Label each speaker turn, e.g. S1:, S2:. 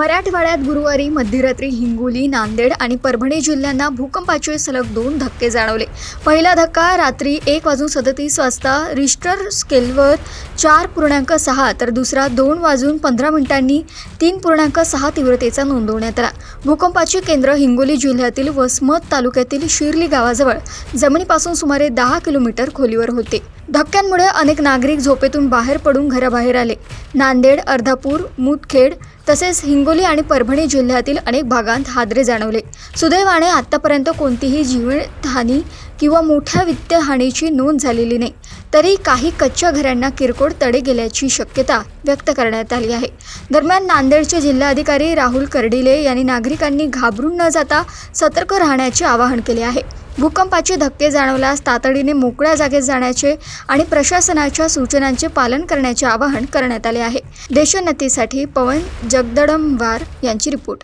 S1: मराठवाड्यात गुरुवारी मध्यरात्री हिंगोली, नांदेड आणि परभणी जिल्ह्यांना भूकंपाचे सलग 2 धक्के जाणवले. पहिला धक्का रात्री 1:37 वाजता रिश्टर स्केलवर 4.6 तर दुसरा 2:15 3.6 तीव्रतेचा नोंदवण्यात आला. भूकंपाचे केंद्र हिंगोली जिल्ह्यातील वसमत तालुक्यातील शिर्ली गावाजवळ जमिनीपासून सुमारे 10 किलोमीटर खोलीवर होते. धक्क्यांमुळे अनेक नागरिक झोपेतून बाहेर पडून घराबाहेर आले. नांदेड, अर्धापूर, मुदखेड तसेच हिंगोली आणि परभणी जिल्ह्यातील अनेक भागांत हादरे जाणवले. सुदैवाने आतापर्यंत कोणतीही जीवितहानी किंवा मोठ्या वित्तीय हानीची नोंद झालेली नाही. तरी काही कच्च्या घरांना किरकोळ तडे गेल्याची शक्यता व्यक्त करण्यात आली आहे. दरम्यान नांदेडचे जिल्हाधिकारी राहुल कर्डिले यांनी नागरिकांनी घाबरून न जाता सतर्क राहण्याचे आवाहन केले आहे. भूकंपाचे धक्के जाणवल्यास तातडीने मोकळ्या जागेत जाण्याचे आणि प्रशासनाच्या सूचनांचे पालन करण्याचे आवाहन करण्यात आले आहे. देशोन्नतीसाठी पवन जगदंबवार यांची रिपोर्ट.